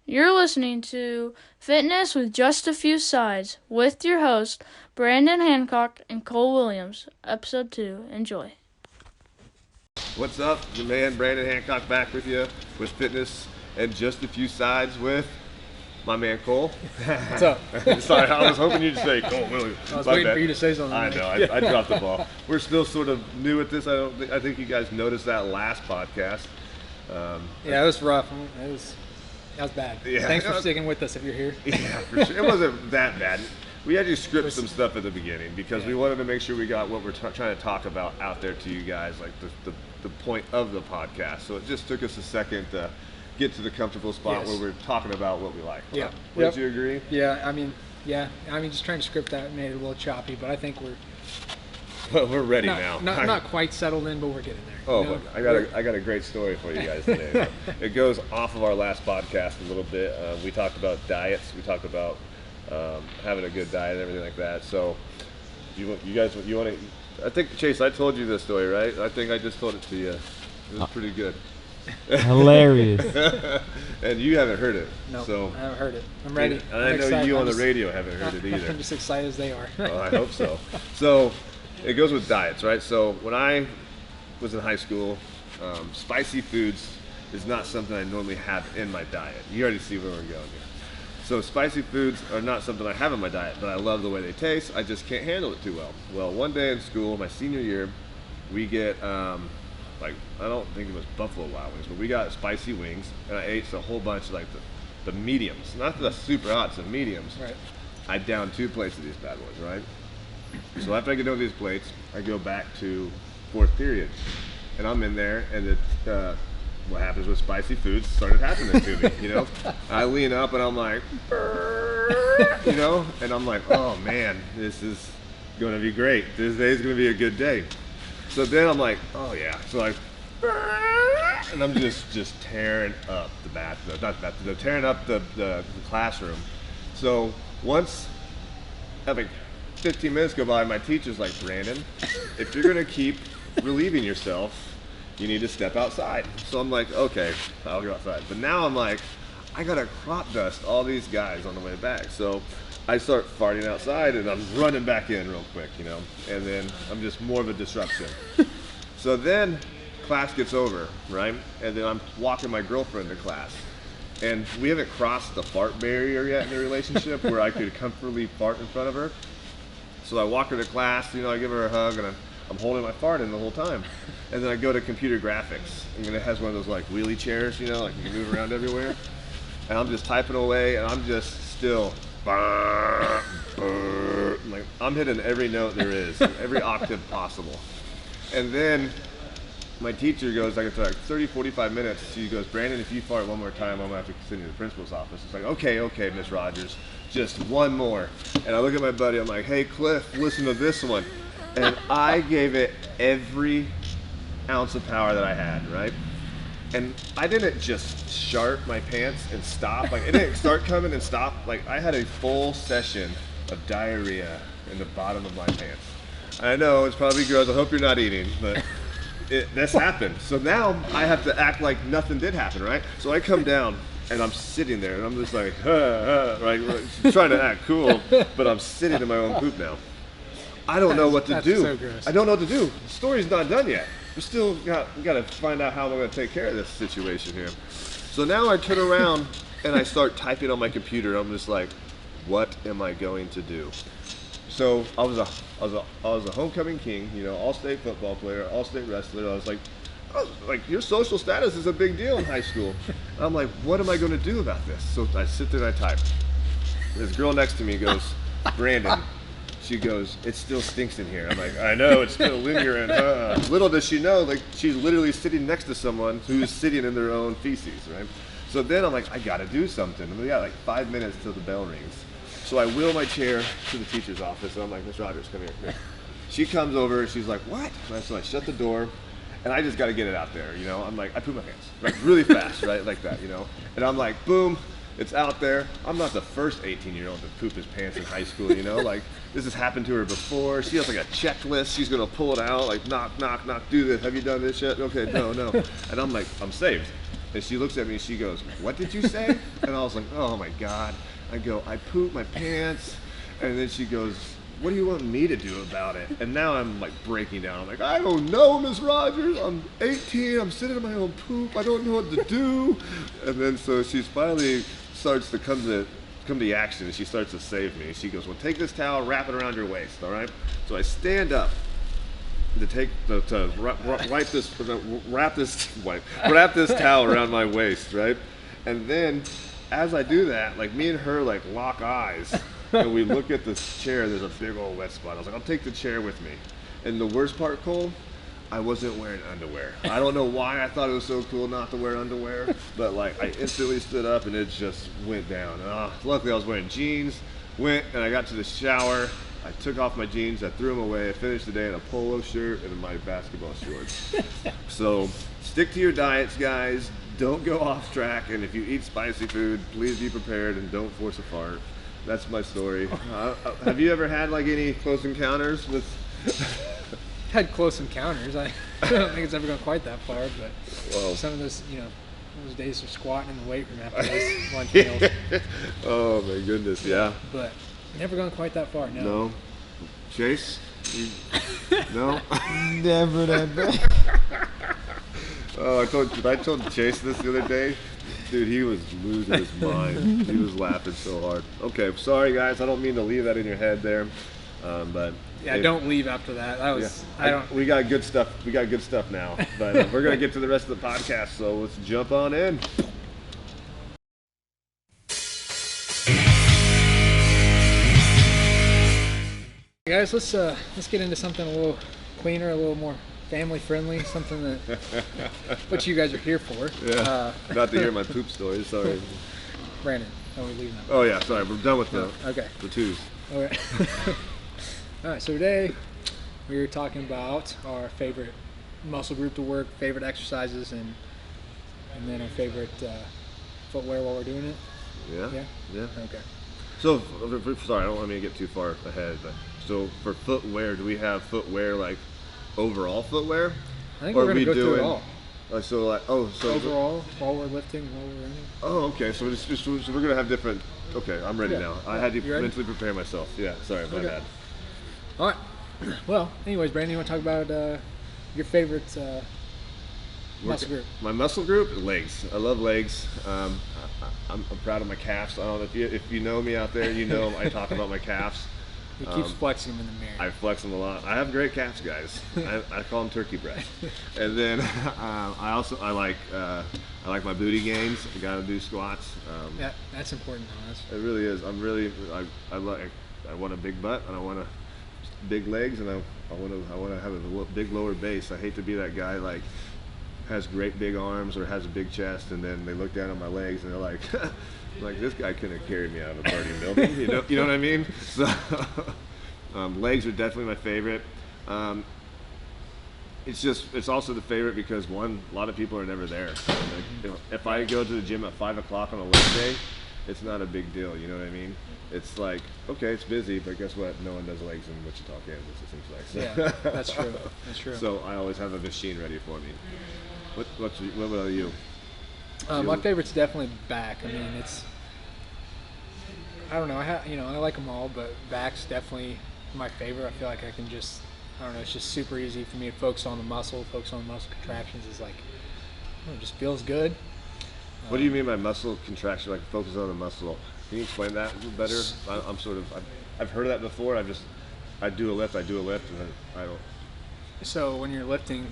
You're listening to Fitness with Just a Few Sides with your hosts, Brandon Hancock and Cole Williams. Episode 2. Enjoy. What's up? Your man Brandon Hancock back with you with Fitness and Just a Few Sides with my man Cole. What's up? Sorry, I was hoping you'd say Cole Williams. I was waiting for you to say something. I know, I dropped the ball. We're still sort of new at this. I think you guys noticed that last podcast. Yeah, it was rough. That was bad. Yeah. Thanks for sticking with us if you're here. Yeah, for sure. It wasn't that bad. We had to script some stuff at the beginning because we wanted to make sure we got what we're trying to talk about out there to you guys, like the point of the podcast. So it just took us a second to get to the comfortable spot where we're talking about what we like. Yeah. Would you agree? Yeah, I mean, just trying to script that made it a little choppy, but I think We're ready now. Not quite settled in, but we're getting there. Oh, look, I got a great story for you guys today. It goes off of our last podcast a little bit. We talked about diets. We talked about having a good diet and everything like that. So, you want to? I think Chase, I told you this story, right? I think I just told it to you. It was pretty good. Hilarious. And you haven't heard it. No, So I haven't heard it. I'm ready. And I know you on the radio haven't heard it either. I'm just excited as they are. Well, I hope so. So it goes with diets, right? So when I was in high school, spicy foods is not something I normally have in my diet. You already see where we're going here. So spicy foods are not something I have in my diet, but I love the way they taste. I just can't handle it too well. Well, one day in school, my senior year, we get I don't think it was Buffalo Wild Wings, but we got spicy wings, and I ate a whole bunch of like the mediums, not the super hots, the mediums. Right. I downed 2 plates of these bad boys, right? So after I get done with these plates, I go back to fourth period, and I'm in there, and what happens with spicy foods started happening to me, you know? I lean up, and I'm like, you know? And I'm like, oh man, this is going to be great. This day is going to be a good day. So then I'm like, oh yeah. So and I'm just tearing up the bathroom, not the bathroom, tearing up the classroom. So once, I think 15 minutes go by, my teacher's like, Brandon, if you're gonna keep relieving yourself, you need to step outside. So I'm like, okay, I'll go outside. But now I'm like, I gotta crop dust all these guys on the way back. So I start farting outside and I'm running back in real quick, you know, and then I'm just more of a disruption. So then class gets over, right? And then I'm walking my girlfriend to class. And we haven't crossed the fart barrier yet in the relationship where I could comfortably fart in front of her. So I walk her to class, you know, I give her a hug, and I'm holding my fart in the whole time. And then I go to computer graphics, and it has one of those like wheelie chairs, you know, like you can move around everywhere. And I'm just typing away, and I'm just still, like I'm hitting every note there is, every octave possible. And then my teacher goes, like after like 30, 45 minutes, she goes, Brandon, if you fart one more time, I'm gonna have to send you to the principal's office. It's like, okay, Miss Rogers, just one more. And I look at my buddy, I'm like, hey Cliff, listen to this one. And I gave it every ounce of power that I had, right? And I didn't just shart my pants and stop, like it didn't start coming and stop. Like I had a full session of diarrhea in the bottom of my pants. I know, it's probably gross, I hope you're not eating, but this happened. So now I have to act like nothing did happen, right? So I come down and I'm sitting there and I'm just like, right, trying to act cool, but I'm sitting in my own poop now. I don't know what to do. So gross. I don't know what to do. The story's not done yet. We still got to find out how I'm going to take care of this situation here. So now I turn around and I start typing on my computer. I'm just like, what am I going to do? So I was a homecoming king, you know, all-state football player, all-state wrestler. I was like, your social status is a big deal in high school. And I'm like, what am I going to do about this? So I sit there and I type. This girl next to me goes, Brandon. She goes, it still stinks in here. I'm like, I know, it's still in here. And little does she know, like she's literally sitting next to someone who's sitting in their own feces, right? So then I'm like, I got to do something. And we got like 5 minutes till the bell rings. So I wheel my chair to the teacher's office, and I'm like, Miss Rogers, come here. She comes over, she's like, what? And so I shut the door, and I just got to get it out there, you know? I'm like, I poop my pants, like really fast, right? Like that, you know? And I'm like, boom, it's out there. I'm not the first 18-year-old to poop his pants in high school, you know? Like, this has happened to her before. She has like a checklist. She's going to pull it out, like, knock, knock, knock, do this. Have you done this yet? Okay, no. And I'm like, I'm saved. And she looks at me and she goes, "What did you say?" And I was like, "Oh my God." I go, "I pooped my pants." And then she goes, "What do you want me to do about it?" And now I'm like breaking down. I'm like, "I don't know, Miss Rogers. I'm 18. I'm sitting in my own poop. I don't know what to do." And then so she finally starts to come to action, and she starts to save me. She goes, "Well, take this towel, wrap it around your waist, all right?" So I stand up to wrap this towel around my waist, right? And then as I do that, like me and her like lock eyes, and we look at this chair. There's a big old wet spot. I was like, "I'll take the chair with me." And the worst part, Cole, I wasn't wearing underwear. I don't know why I thought it was so cool not to wear underwear, but like I instantly stood up and it just went down. Luckily I was wearing jeans. Went and I got to the shower. I took off my jeans, I threw them away. I finished the day in a polo shirt and my basketball shorts. So stick to your diets, guys. Don't go off track. And if you eat spicy food, please be prepared and don't force a fart. That's my story. Have you ever had like any close encounters with? Had close encounters. I don't think it's ever gone quite that far, but Well, some of those, those days of squatting in the weight room after those lunch meals. Oh my goodness, yeah. But never gone quite that far. No. No. Chase? No? Never that bad. Oh, I told Chase this the other day. Dude, he was losing his mind. He was laughing so hard. Okay, sorry guys, I don't mean to leave that in your head there. But Yeah, don't leave after that. That was we got good stuff. We got good stuff now. But we're gonna get to the rest of the podcast, so let's jump on in. Guys, let's get into something a little cleaner, a little more family friendly, something that what you guys are here for. Yeah. Not to hear my poop stories. Sorry. Brandon, how are we leaving that? Oh yeah, sorry. We're done with Okay. the twos. Okay. All right. So today we were talking about our favorite muscle group to work, favorite exercises, and then our favorite footwear while we're doing it. Yeah. Yeah. Okay. So, sorry, I don't want me to get too far ahead, but so for footwear, do we have footwear like overall footwear? I think Or we're gonna we go through it doing- all. So Overall, while we're lifting, while we're running. Oh, okay. So we're gonna have different. Okay, I'm ready Yeah. now. I had to You ready? mentally prepare myself. Yeah. Sorry, my Okay. bad. All right. Well, anyways, Brandon, you want to talk about your favorite muscle group? My muscle group, legs. I love legs. I'm proud of my calves. I don't know if you know me out there, you know I talk about my calves. He keeps flexing them in the mirror. I flex them a lot. I have great calves, guys. I call them turkey breast. And then I like my booty gains. I gotta do squats. Yeah, that's important. Though. It really is. I want a big butt and I want big legs and I want to have a big lower base. I hate to be that guy like has great big arms or has a big chest and then they look down at my legs and they're like, like this guy couldn't have carried me out of a burning building. You know what I mean? So legs are definitely my favorite. It's also the favorite because one, a lot of people are never there. Like, if I go to the gym at 5 o'clock on a leg day, it's not a big deal. You know what I mean? It's like, okay, it's busy, but guess what? No one does legs in Wichita, Kansas. It seems like. So. Yeah, that's true. That's true. So I always have a machine ready for me. What about you? My favorite's definitely back. I mean, I don't know. I like them all, but back's definitely my favorite. I feel like I don't know. It's just super easy for me to focus on the muscle. Focus on muscle contractions is like, it just feels good. What do you mean by muscle contraction? Like focus on the muscle? Can you explain that a little better? I've heard of that before. I do a lift, and then I don't. So when you're lifting,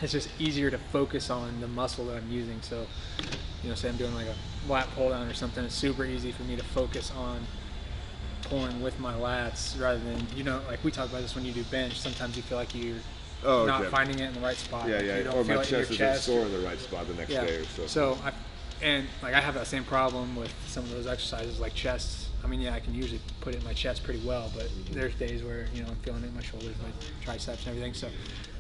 it's just easier to focus on the muscle that I'm using. So, say I'm doing like a lat pull down or something, it's super easy for me to focus on pulling with my lats rather than, like we talk about this when you do bench, sometimes you feel like you're not finding it in the right spot. Yeah, like yeah. You don't Or feel my like chest your isn't sore in the right spot the next day or so. So I have that same problem with some of those exercises like chest. I mean, I can usually put it in my chest pretty well, but there's days where, I'm feeling it in my shoulders, my triceps and everything. So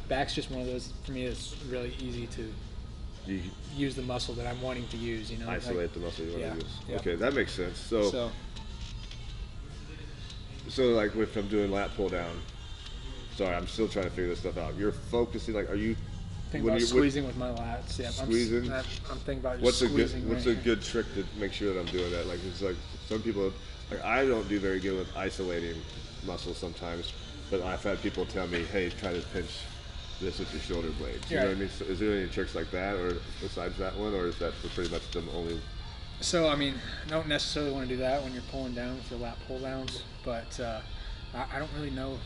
back's just one of those, for me, it's really easy to use the muscle that I'm wanting to use, Isolate the muscle you want to use. Yeah. Okay, that makes sense. So like if I'm doing lat pull down, sorry, I'm still trying to figure this stuff out. You're focusing, like, are you Think When about you- squeezing with my lats. Yeah, Squeezing? I'm thinking about just What's a good squeezing. What's right a here. good trick to make sure that I'm doing that? Like it's like some people, like I don't do very good with isolating muscles sometimes, but I've had people tell me, hey, try to pinch this with your shoulder blades. You know what I mean? So is there any tricks like that, or besides that one, or is that pretty much the only? So I mean, I don't necessarily want to do that when you're pulling down with your lat pull downs, but I don't really know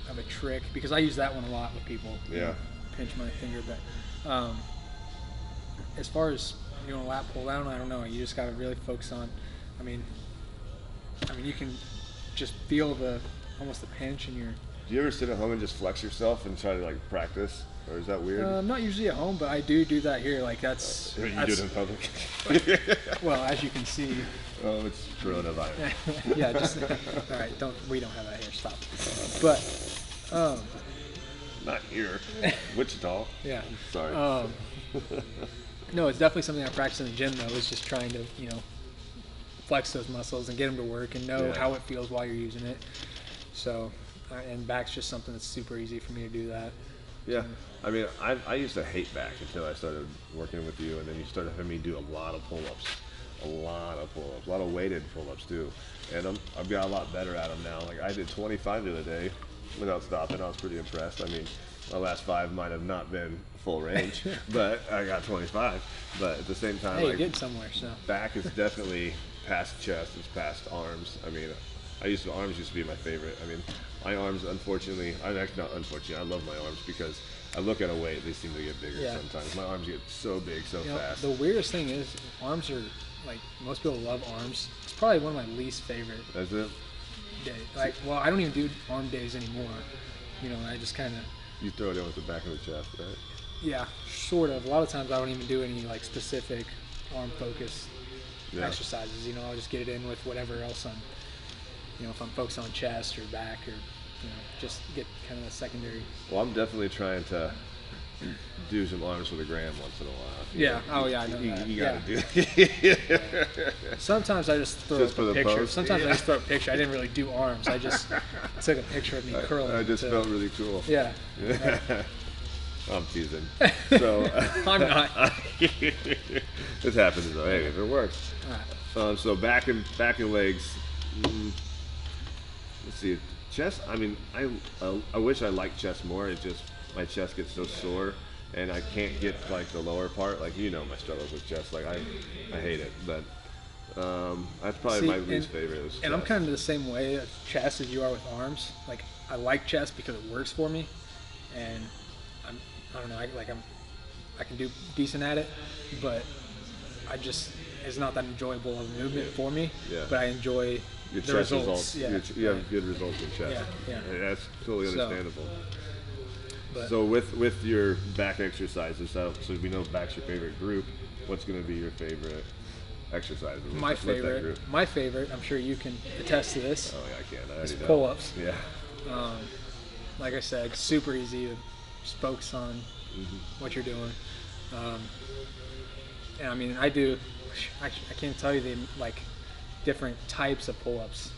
of a trick because I use that one a lot with people. you Yeah. know, pinch my finger, but as far as a lat pull down, I don't know. You just got to really focus on. I mean, you can just feel almost the pinch in your. Do you ever sit at home and just flex yourself and try to like practice, or is that weird? Not usually at home, but I do that here. Like that's. You do that's- it in public? Well, as you can see. Oh, it's coronavirus. Yeah, just all right. We don't have that here. Stop. But Not here. Wichita. yeah. Sorry. No, it's definitely something I practice in the gym though. Is just trying to flex those muscles and get them to work and know Yeah. how it feels while you're using it. So, and back's just something that's super easy for me to do that. Yeah, I mean, I used to hate back until I started working with you, and then you started having me do a lot of pull-ups, a lot of weighted pull-ups too, and I've got a lot better at them now. Like I did 25 the other day without stopping. I was pretty impressed. I mean, my last 5 might have not been full range, but I got 25. But at the same time, Hey, you're like getting somewhere. So back is definitely past chest, it's past arms. I mean, arms used to be my favorite. I mean, my arms, unfortunately, not unfortunately, I love my arms because I look at a weight, they seem to get bigger Yeah. sometimes. My arms get so big so fast. the weirdest thing is arms are like most people love arms. It's probably one of my least favorite That's it. days. Like, well, I don't even do arm days anymore. I just kind of. You throw it in with the back of the chest, right? Yeah, sort of. A lot of times I don't even do any like specific arm focus Yeah. exercises. I'll just get it in with whatever else I'm. If I'm focused on chest or back or just get kind of a secondary. Well, I'm definitely trying to do some arms for the gram once in a while. Yeah. Oh yeah, I know You, that. you gotta Yeah. do it. Sometimes I just throw Just up for a the picture. post? Sometimes I Yeah. just throw a picture. I didn't really do arms. I just took a picture of me curling. I just to- felt really cool. Yeah. I'm teasing. So I'm not. This happens though. Hey, if it works. All right. So back and legs. Let's see. Chest. I mean, I wish I liked chest more. It just my chest gets so sore, and I can't get like the lower part. Like my struggles with chest. Like I hate it. But that's probably See, my least favorite. Is And I'm chest. kind of the same way with chest as you are with arms. Like I like chest because it works for me, and I don't know. I can do decent at it, but it's not that enjoyable of a movement for me. Yeah. But I enjoy Your the chest results. results. Yeah. You have good results in chest. Yeah. That's totally So- understandable. But So with your back exercises, so we know back's your favorite group. What's going to be your favorite exercise? my favorite. I'm sure you can attest to this. Oh yeah, I can. I Is already know. pull-ups. Yeah. Like I said, super easy to just focus on what you're doing. And I mean, I can't tell you the different types of pull-ups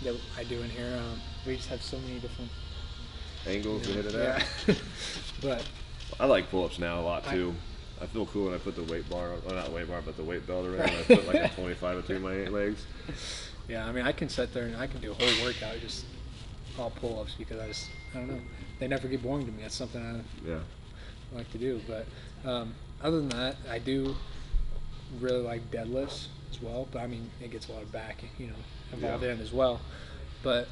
that I do in here. We just have so many different. Angles to hit it at. Yeah. But I like pull-ups now a lot too. I feel cool when I put the weight bar, well not weight bar, but the weight belt around. I put like a 25 between my legs. yeah, I mean, I can sit there and I can do a whole workout just all pull-ups because I don't know, they never get boring to me. That's something I Yeah. like to do. But other than that, I do really like deadlifts as well. But I mean, it gets a lot of back, involved Yeah. in as well. But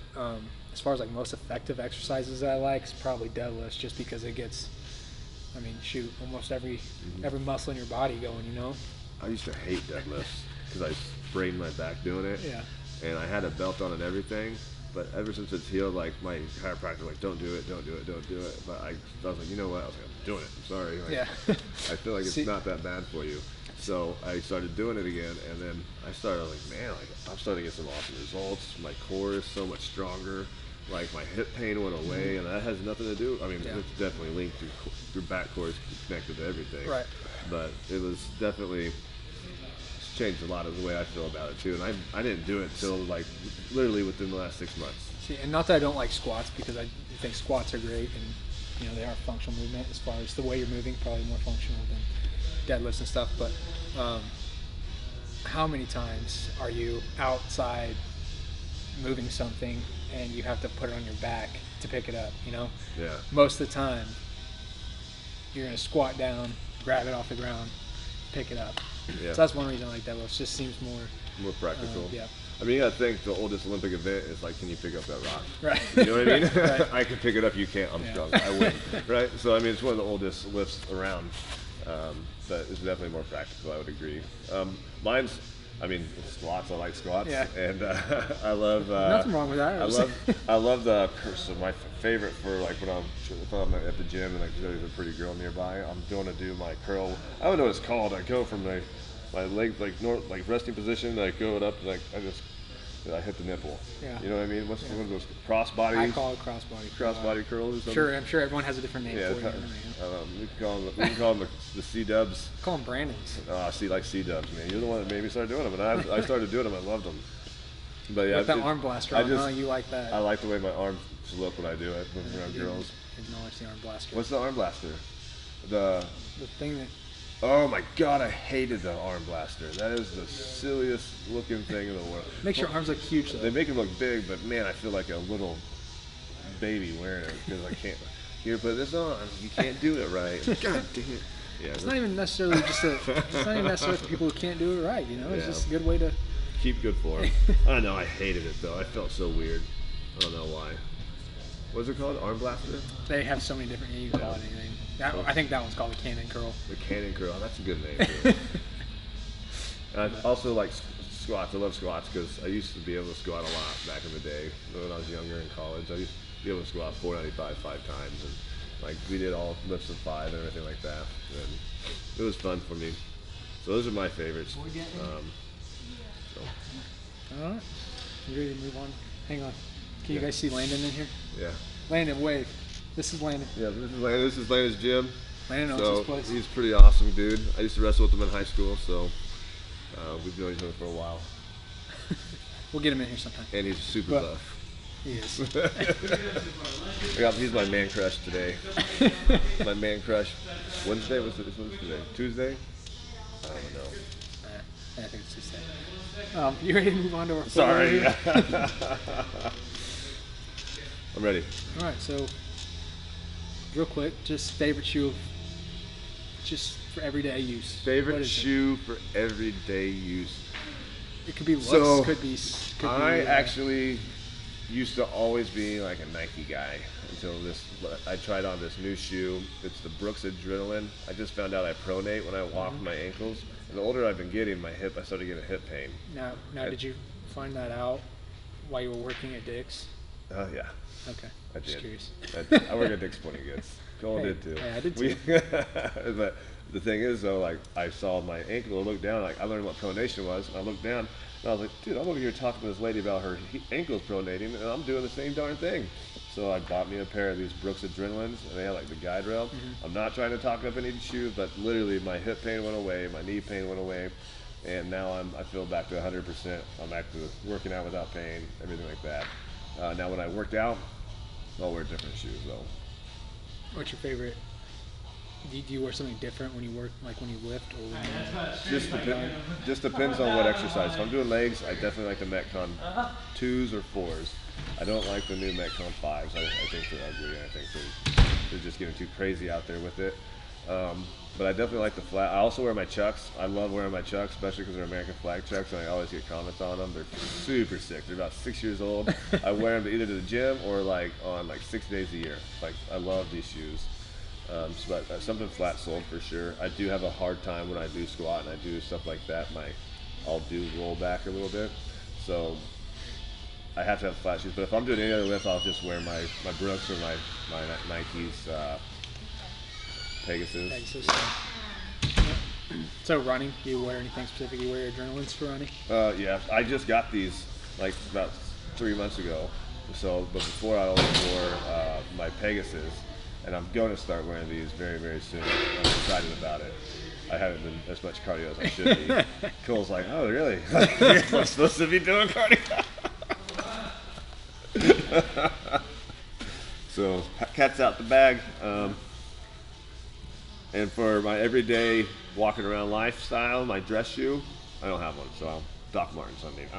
as far as most effective exercises that I like, it's probably deadlifts, just because it gets, almost every muscle in your body going. I used to hate deadlifts because I sprained my back doing it. Yeah. And I had a belt on and everything. But ever since it's healed, like my chiropractor, don't do it. But I was like, you know what? I was like, I'm doing it. I'm sorry. Like, Yeah. I feel like it's See- not that bad for you. So I started doing it again, and then I started I'm starting to get some awesome results. My core is so much stronger. Like my hip pain went away, and that has nothing to do. I mean, Yeah. it's definitely linked to your back core is connected to everything. Right. But it was definitely changed a lot of the way I feel about it too. And I didn't do it till literally within the last 6 months. See, and not that I don't like squats, because I think squats are great, and you know, they are functional movement as far as the way you're moving, probably more functional than deadlifts and stuff. But how many times are you outside moving something and you have to put it on your back to pick it up, you know? Yeah. Most of the time, you're going to squat down, grab it off the ground, pick it up. Yeah. So that's one reason I like deadlifts. Just seems More practical. yeah. I mean, you gotta think the oldest Olympic event is like, can you pick up that rock? Right. You know what I mean? Right. I can pick it up, you can't, I'm Yeah. strong, I win, right? So, I mean, it's one of the oldest lifts around, but it's definitely more practical, I would agree. Mine's, I mean, squats, I like squats, Yeah. and I love... Nothing wrong with that. I love the, so my favorite for like when if I'm at the gym and like there's a pretty girl nearby, I'm going to do my curl. I don't know what it's called. I go from my legs like resting position, I go it up, like I hit the nipple. Yeah. You know what I mean? What's one of those crossbody? I call it crossbody. Crossbody curls or something. Sure, I'm sure everyone has a different name Yeah, for it. we can call them the C dubs. Call them Brandon's. See, like C dubs, man. You're the one that made me start doing them, and I started doing them. I loved them. But yeah, With that arm blaster on, you like that. I like the way my arms look when I do it around girls. Acknowledge the arm blaster. What's the arm blaster? The thing that... Oh my god, I hated the arm blaster. That is the silliest looking thing in the world. Makes your arms look huge though. They make them look big, but man, I feel like a little baby wearing it because I can't. Here, put this on. You can't do it right. God damn it. Yeah, it's not even necessarily just it's not even necessarily for people who can't do it right, you know? It's just a good way to... Keep good form. I know, I hated it though. I felt so weird. I don't know why. What's it called? Arm blaster? They have so many different, you can call it anything. I think that one's called the cannon curl. The cannon curl, that's a good name too. I also like squats. I love squats because I used to be able to squat a lot back in the day when I was younger in college. I used to be able to squat 495 5 times, and like we did all lifts of 5 and everything like that. And it was fun for me. So those are my favorites. All right, you ready to move on? Hang on. Can you guys see Landon in here? Yeah. Landon, wave. This is Landon. Yeah, this is Landon's gym. Landon knows this place. He's a pretty awesome dude. I used to wrestle with him in high school, so we've known each other for a while. We'll get him in here sometime. And he's super buff. He is. He's my man crush today. My man crush. Wednesday? What's today? Tuesday? I don't know. I think it's Tuesday. You ready to move on to our Sorry. I'm ready. All right, so real quick, just favorite shoe, just for everyday use. Favorite shoe for everyday use. It could be looks, So, could be I actually used to always be like a Nike guy until I tried on this new shoe. It's the Brooks Adrenaline. I just found out I pronate when I walk with my ankles. And the older I've been getting, I started getting hip pain. Now, did you find that out while you were working at Dick's? Yeah. Okay. I did. Just curious. I work at Dick's Sporting Goods. Cole did too. Yeah, I did too. But the thing is though, like I saw my ankle, I looked down, like I learned what pronation was, and I looked down, and I was like, dude, I'm over here talking to this lady about her ankles pronating, and I'm doing the same darn thing. So I bought me a pair of these Brooks Adrenalines, and they had like the guide rail. I'm not trying to talk up any shoe, but literally my hip pain went away, my knee pain went away, and now I feel back to 100%. I'm back to working out without pain, everything like that. Now when I worked out, I'll wear different shoes though. What's your favorite? Do you wear something different when you work, like when you lift, or when Just depends on what exercise. If I'm doing legs, I definitely like the Metcon 2s or 4s. I don't like the new Metcon 5s. I think they're ugly, and I think they're just getting too crazy out there with it. But I definitely like the flat. I also wear my Chucks. I love wearing my Chucks, especially because they're American flag Chucks, and I always get comments on them. They're super sick. They're about 6 years old. I wear them either to the gym or like on like 6 days a year. Like I love these shoes. But something flat soled for sure. I do have a hard time when I do squat and I do stuff like that. I'll do roll back a little bit. So I have to have flat shoes. But if I'm doing any other lift, I'll just wear my Brooks or my Nikes Pegasus. So running, do you wear anything specific? You wear your Adrenalines for running? Yeah, I just got these like about 3 months ago. So, but before I always wore my Pegasus. And I'm going to start wearing these very, very soon. I'm excited about it. I haven't been as much cardio as I should be. Cole's like, oh, really? I'm supposed to be doing cardio? So cat's out the bag. And for my everyday walking around lifestyle, my dress shoe, I don't have one. So Doc Martens. I mean, I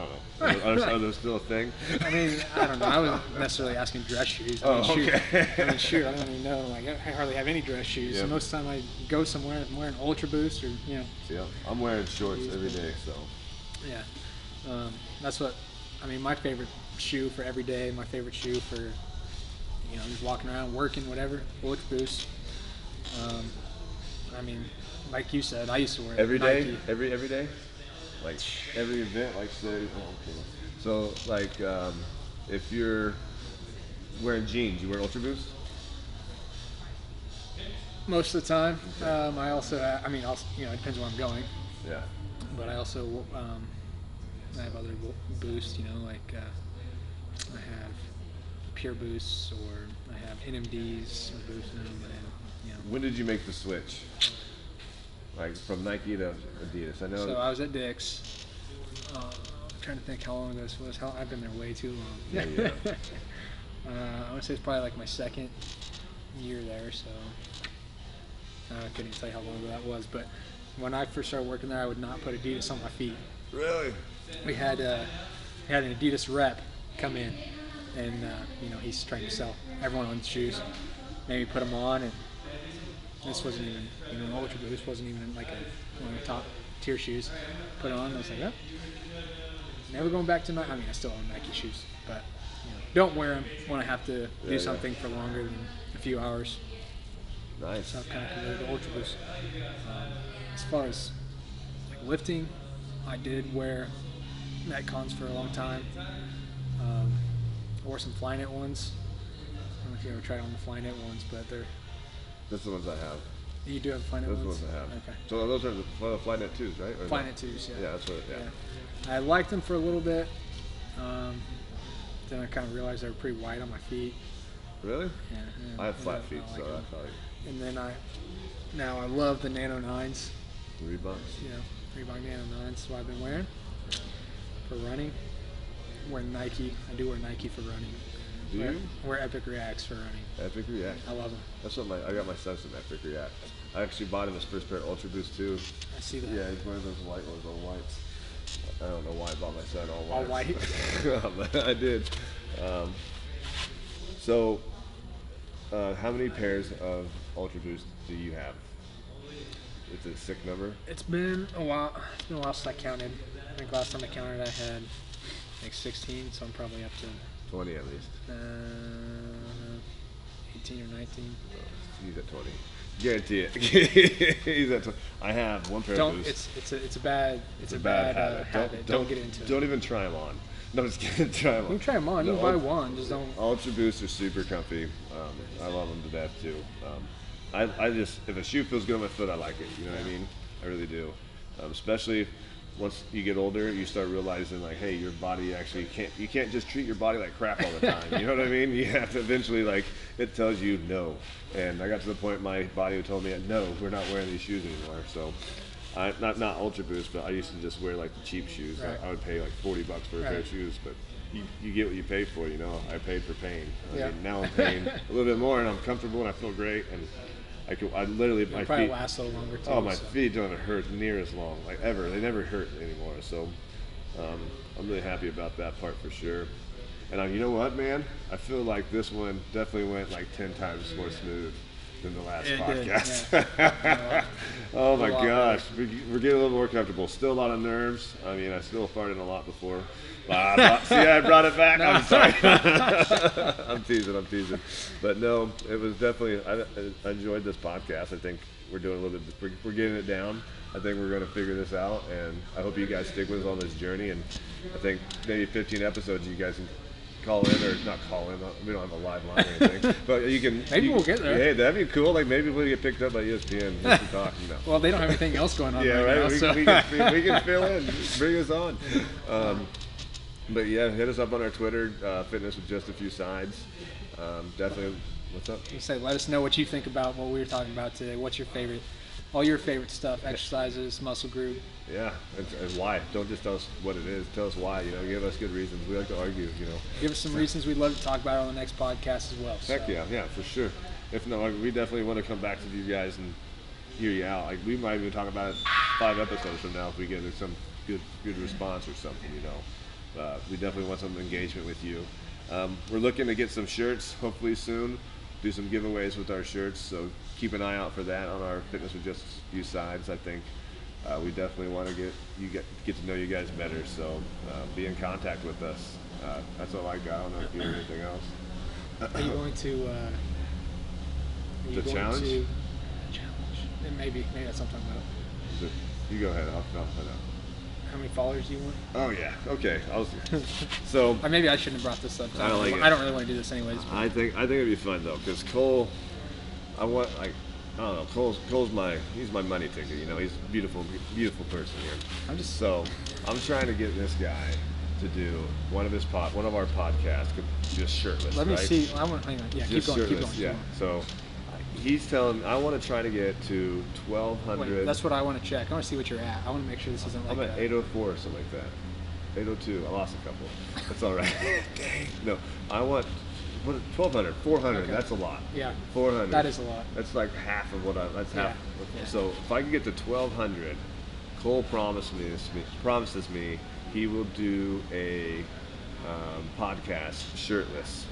don't know. Are those still a thing? I mean, I don't know. I wasn't necessarily asking dress shoes. I mean, okay. I mean, shoot, I don't even know. Like, I hardly have any dress shoes. Yeah. So most of the time I go somewhere, I'm wearing Ultra Boost or, you know. Yeah, I'm wearing shorts every day, so. Yeah. That's what, I mean, my favorite shoe for every day, my favorite shoe for, you know, just walking around, working, whatever, Ultra Boost. I mean, like you said, I used to wear Every day? Nike. Every day? Like every event, like say, so like if you're wearing jeans, you wear Ultra Boost? Most of the time. I also, I mean, also, you know, it depends where I'm going. Yeah. But I also, I have other boosts, you know, like I have Pure Boosts or I have NMDs or boosts now, but you know. When did you make the switch? Like from Nike to Adidas? I know. So I was at Dick's. I'm trying to think how long ago this was. I've been there way too long. Yeah. I would say it's probably like my second year there, so I couldn't tell you how long ago that was. But when I first started working there, I would not put Adidas on my feet. Really? We had an Adidas rep come in, and you know, he's trying to sell everyone on shoes. Maybe put them on, and this wasn't even, you know, an Ultra Boost wasn't even like one of the top tier shoes. Put it on, and I was like, oh, never going back to Nike. I mean, I still own Nike shoes, but you know, don't wear them when I have to do something for longer than a few hours. Nice. So I've kind of converted to Ultra Boost. As far as like lifting, I did wear Metcons for a long time. I wore some Flyknit ones. I don't know if you ever tried on the Flyknit ones, but they're. That's the ones I have. You do have Flyknit Those ones? ones I have. Okay. So those are the Flyknit 2s, right? Or no? Flyknit 2s, yeah. Yeah, that's what. Yeah. I liked them for a little bit. Then I kind of realized they were pretty wide on my feet. Really? Yeah, I have flat feet, I so like that's them. probably And then now I love the Nano 9s. the Reeboks. You know, Reebok Nano 9s. That's what I've been wearing for running. Wear Nike. I do wear Nike for running. Do you? Wear Epic Reacts for running. Epic React. I love them. That's what I got my son some Epic React. I actually bought him his first pair of Ultra Boost too. I see that. Yeah, he's wearing those white ones, all whites. I don't know why I bought my son all All white. white? I did. How many pairs of Ultra Boost do you have? It's a sick number. It's been a while. It's been a while since I counted. I think last time I counted, I had like 16, so I'm probably up to 20 at least. 18 or 19. He's at 20. Guarantee it. He's at 20. I have one pair of Don't. Boosts. It's a bad habit. Don't get into it. Don't even try them on. No, just kidding. Try them on. You can try them on. You The can buy Ult- one. Just don't. Ultra Boosts are super comfy. I love them to death too. I just, if a shoe feels good on my foot, I like it. You know what I mean? I really do. Especially once you get older, you start realizing like, hey, your body actually you can't just treat your body like crap all the time. You know what I mean? You have to eventually, like, it tells you no. And I got to the point my body told me, no, we're not wearing these shoes anymore. So, not Ultra Boost, but I used to just wear like the cheap shoes. Right. I would pay like $40 for a pair of shoes, but you get what you pay for. You know, I paid for pain. I mean, now I'm paying a little bit more, and I'm comfortable, and I feel great, and I literally, my Probably feet last a little longer too. Oh, my so. feet don't hurt near as long, like ever. They never hurt anymore. So I'm really happy about that part for sure. And you know what, man? I feel like this one definitely went like 10 times more smooth than the last podcast. Yeah. Oh my A lot gosh, we're getting a little more comfortable. Still a lot of nerves. I mean, I still farted a lot before. See, I brought it back. I'm sorry. I'm teasing. But no, it was definitely, I enjoyed this podcast. I think we're doing a little bit, we're getting it down. I think we're going to figure this out, and I hope you guys stick with us on this journey. And I think maybe 15 episodes you guys can call in, or not call in. We don't have a live line or anything, but you can. Maybe we'll get there. Hey, that'd be cool. Like maybe we'll get picked up by ESPN just to talk. You know. Well, they don't have anything else going on Yeah, right right. now. We can fill in. Bring us on. But yeah, hit us up on our Twitter, Fitness with Just a Few Sides. Definitely. What's up? You say, let us know what you think about what we were talking about today. What's your favorite all your favorite stuff, exercises, muscle group. Yeah, and why? Don't just tell us what it is. Tell us why. Give us good reasons. We like to argue. Give us some reasons we'd love to talk about on the next podcast as well. Heck so. yeah, for sure. If not, we definitely want to come back to you guys and hear you out. We might even talk about it 5 episodes from now if we get some good response or something. We definitely want some engagement with you. We're looking to get some shirts hopefully soon. Do some giveaways with our shirts. So keep an eye out for that on our Fitness with Just a Few Sides. I think we definitely want to get to know you guys better. So be in contact with us. That's all I got. I don't know if you have anything else. Are you going to? The challenge? Challenge. And maybe that's what I'm talking about. You go ahead. I'll find out. How many followers do you want? Oh yeah. Okay. So. Or maybe I shouldn't have brought this up. I don't like it. I don't really want to do this anyways. I think it'd be fun though, because Cole. I don't know. Cole's he's my money ticket. He's a beautiful person here. I'm trying to get this guy to do one of our podcasts, just shirtless. Let me right? see. I want. Hang on. Yeah, keep going. Shirtless, Keep going. So he's telling. I want to try to get to 1,200. Wait, that's what I want to check. I want to see what you're at. I want to make sure this isn't like. I'm at 804 or something like that. 802. I lost a couple. That's all right. Dang. No, I want. 1,200, 400. Okay. That's a lot. Yeah. 400. That is a lot. That's like half of what that's half. Yeah. So if I can get to 1,200, Cole promises me he will do a podcast shirtless,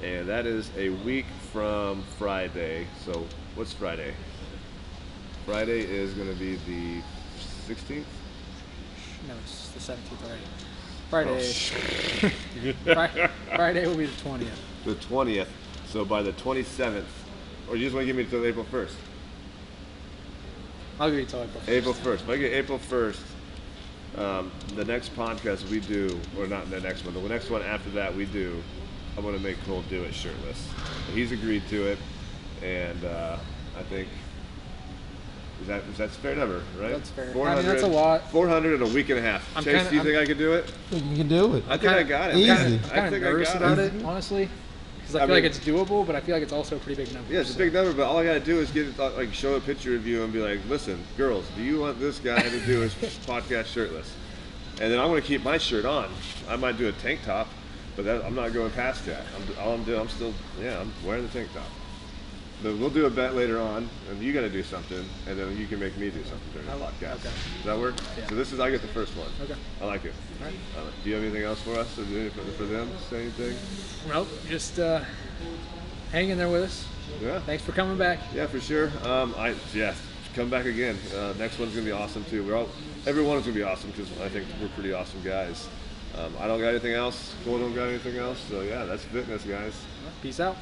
and that is a week from Friday. So what's Friday? Friday is going to be the 16th. No, it's the 17th already. Friday. Oh, Friday will be the 20th. The 20th. So by the 27th, or you just want to give me until April 1st? I'll give you till April 1st. April 1st. If I get April 1st, the next podcast we do, or not the next one, the next one after that we do, I'm going to make Cole do it shirtless. He's agreed to it, and I think, is that a fair number, right? That's fair. 400, that's a lot. 400 in a week and a half. Chase, do you think I can do it? You can do it. I think I got it. Easy. I'm kind of nervous about it, honestly. Because I feel like it's doable, but I feel like it's also a pretty big number. Yeah, it's a big number, but all I got to do is show a picture of you and be like, listen, girls, do you want this guy to do his podcast shirtless? And then I'm going to keep my shirt on. I might do a tank top, but I'm not going past that. I'm wearing the tank top. But we'll do a bet later on, and you got to do something, and then you can make me do something during the podcast. Okay. Does that work? Yeah. So I get the first one. Okay. I like it. All right. Do you have anything else for us, or for them? Say anything? Nope. Just hang in there with us. Yeah. Thanks for coming back. Yeah, for sure. Come back again. Next one's gonna be awesome too. Every one is gonna be awesome because I think we're pretty awesome guys. I don't got anything else. Cole don't got anything else. So yeah, that's fitness, guys. Peace out.